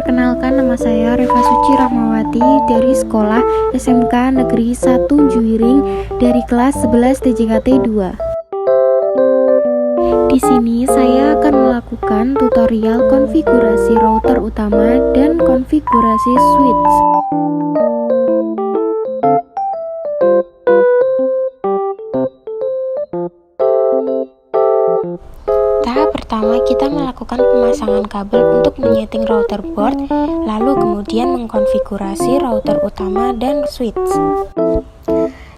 Perkenalkan, nama saya Reva Suci Rahmawati dari sekolah SMK Negeri 1 Juwiring dari kelas 11 TJKT 2. Di sini saya akan melakukan tutorial konfigurasi router utama dan konfigurasi switch. Tahap pertama, kita melakukan pemasangan kabel untuk menyeting router board, lalu kemudian mengkonfigurasi router utama dan switch.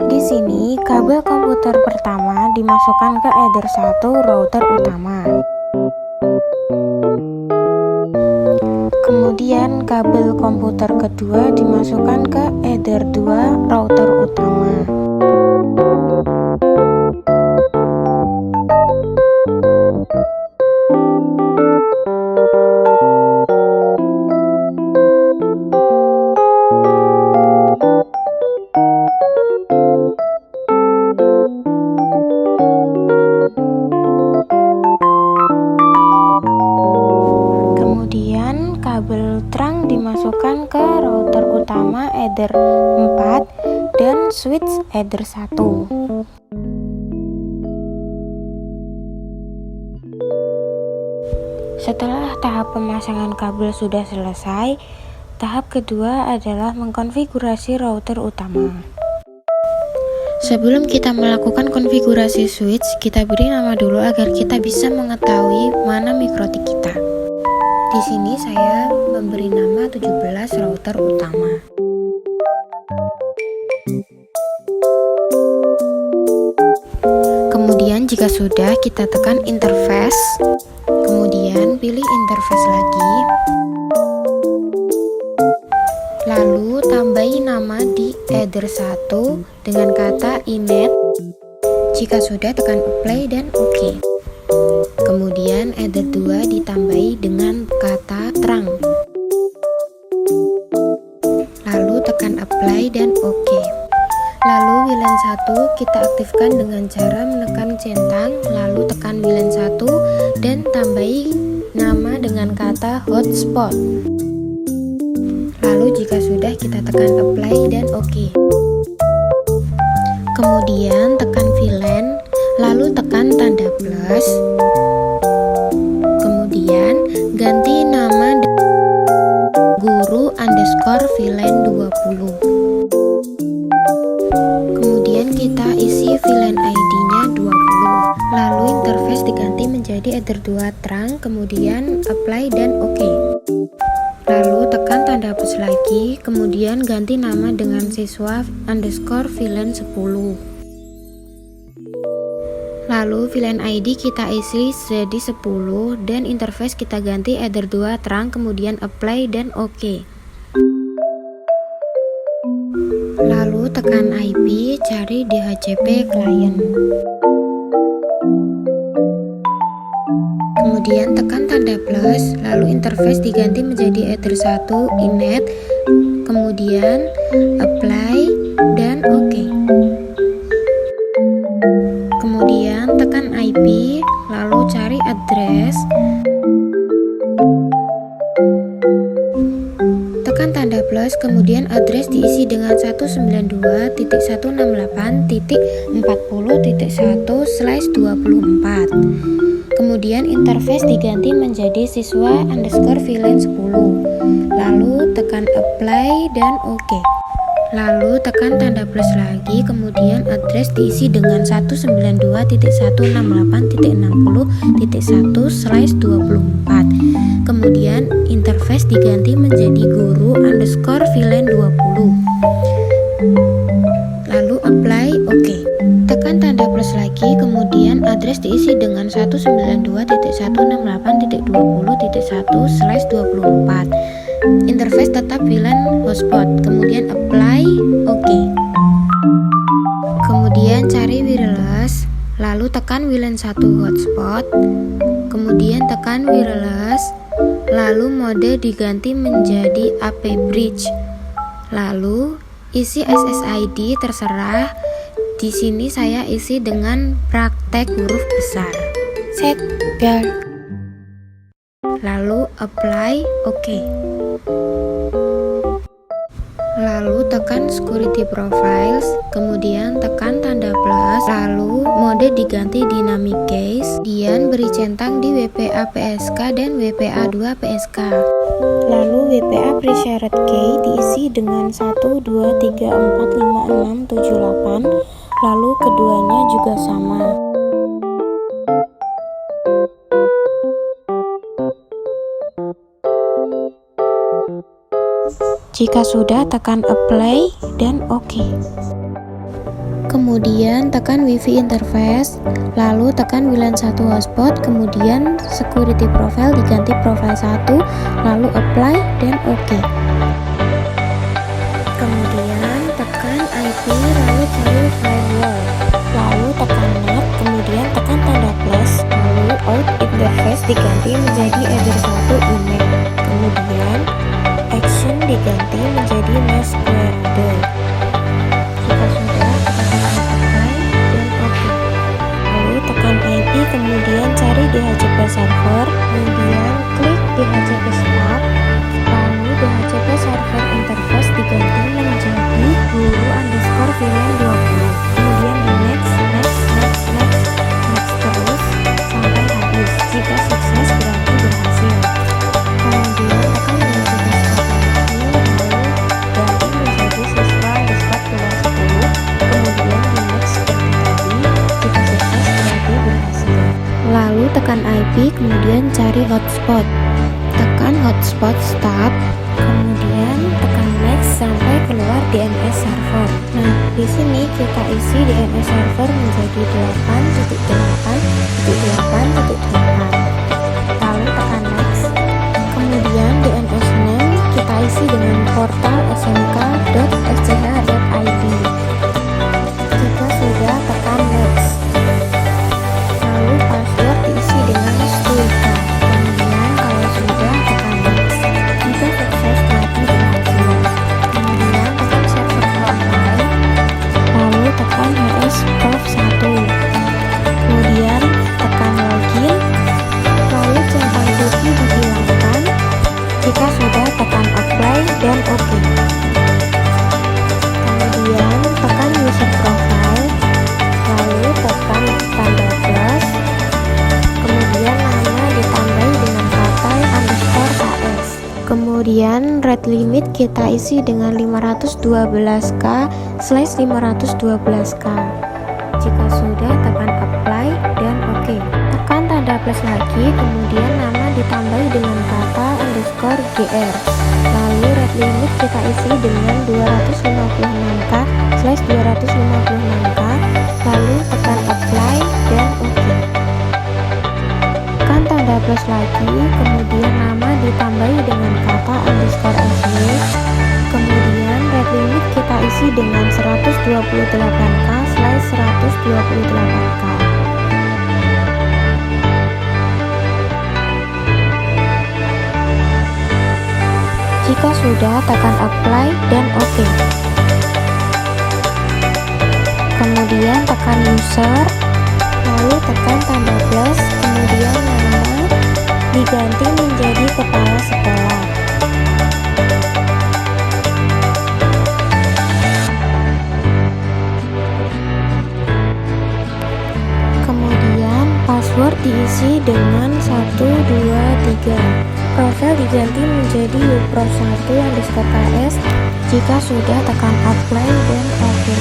Di sini, kabel komputer pertama dimasukkan ke Ether 1 router utama. Kemudian kabel komputer kedua dimasukkan ke Ether 2 router utama. Kemudian kabel terang dimasukkan ke router utama Ether 4 dan switch Ether 1. Setelah tahap pemasangan kabel sudah selesai, tahap kedua adalah mengkonfigurasi router utama. Sebelum kita melakukan konfigurasi switch, kita beri nama dulu agar kita bisa mengetahui mana mikrotik kita. Di sini saya memberi nama 17 router utama. Kemudian jika sudah, kita tekan interface. Kemudian pilih interface lagi. Lalu tambahi nama di Ether 1 dengan kata inet. Jika sudah, tekan apply dan OK. Kemudian Ether 2 ditambahi dengan kata terang. Lalu tekan apply dan OK. Lalu WLAN 1 kita aktifkan dengan cara menekan centang, lalu tekan WLAN 1 dan tambahi nama dengan kata hotspot. Lalu jika sudah, kita tekan apply dan OK. Kemudian tekan VLAN, lalu tekan tanda plus. Kemudian ganti nama guru underscore VLAN 20. Kemudian kita isi VLAN ID-nya 20. Lalu interface diganti menjadi Ether 2 terang, kemudian apply dan OK. Lalu tekan tanda plus lagi, kemudian ganti nama dengan siswa underscore VLAN 10. Lalu VLAN ID kita isi jadi 10 dan interface kita ganti Ether 2 terang, kemudian apply dan OK. Lalu tekan IP, cari DHCP client. Kemudian tekan tanda plus, lalu interface diganti menjadi Ether 1 inet, kemudian apply dan OK. Kemudian tekan IP, lalu cari address. Tekan tanda plus, kemudian address diisi dengan 192.168.40.1/24. Kemudian interface diganti menjadi siswa underscore VLAN 10. Lalu tekan apply dan OK. Lalu tekan tanda plus lagi, kemudian address diisi dengan 192.168.60.1/24. Kemudian interface diganti menjadi guru underscore VLAN 20. Lalu apply OK. Tekan tanda plus lagi, kemudian address diisi dengan 192.168.20.1/24. Interface tetap VLAN hotspot, kemudian apply OK. Kemudian cari wireless, lalu tekan WLAN 1 hotspot, kemudian tekan wireless, lalu mode diganti menjadi AP bridge. Lalu isi SSID terserah. Di sini saya isi dengan praktek huruf besar. Set bel. lalu apply OK. Lalu tekan security profiles, kemudian tekan tanda plus, lalu mode diganti dynamic case, kemudian beri centang di WPA PSK dan WPA 2 PSK. Lalu WPA pre-shared key diisi dengan 1, 2, 3, 4, 5, 6, 7, 8, lalu keduanya juga sama. Jika sudah, tekan apply dan OK. Kemudian tekan Wi-Fi interface, lalu tekan WLAN 1 hotspot, kemudian security profile diganti profile 1, lalu apply dan OK. Kemudian tekan IP, lalu cari firewall, lalu tekan net, kemudian tekan tanda plus, lalu out interface diganti menjadi either 1 email, kemudian action diganti menjadi mass query. Jika sudah, tekan apply dan OK. Lalu tekan IP, kemudian cari DHCP server, kemudian klik DHCP start, lalu DHCP server interface diganti menjadi guru_VLAN 20. Kemudian di next terus sampai habis. Jika sukses berarti berhasil. Kemudian tekan DHCP start lagi, lalu ganti menjadi siswa_10. Kemudian di next seperti tadi. Jika sukses berarti berhasil. Lalu tekan IP, kemudian cari hotspot. Tekan hotspot start, kemudian tekan next sampai keluar DNS server. Nah, di sini kita isi DNS server menjadi 8.8.8.8. Lalu tekan next. Kemudian DNS name kita isi dengan portal smk.sch.id. Jika sudah, tekan next. Lalu password diisi dengan Stuika. Kemudian kalau sudah, tekan next. Jika sukses berarti berhasil. Kemudian tekan server online, lalu tekan hsprof1. Kemudian tekan login, lalu centang cookie dihilangkan. Jika sudah, tekan apply dan OK. Kemudian tekan user profile, lalu tekan tanda plus, kemudian nama ditambahi dengan kata _KS. Kemudian rate limit kita isi dengan 512k/512k. Jika sudah, tekan apply dan OK. Tekan tanda plus lagi, kemudian nama ditambahi dengan kata _gr. Lalu rate limit kita isi dengan 256k/256k, lalu tekan apply dan OK. Tekan tanda plus lagi, kemudian nama ditambahi dengan kata _sw, kemudian rate limit kita isi dengan 128k/128k. Jika sudah, tekan apply dan OK. Kemudian tekan user, lalu tekan tanda plus, kemudian nama diganti menjadi kepala sekolah. Kemudian password diisi dengan 1, 2, 3. Profil diganti menjadi uprof1_ks. Jika sudah, tekan apply dan OK.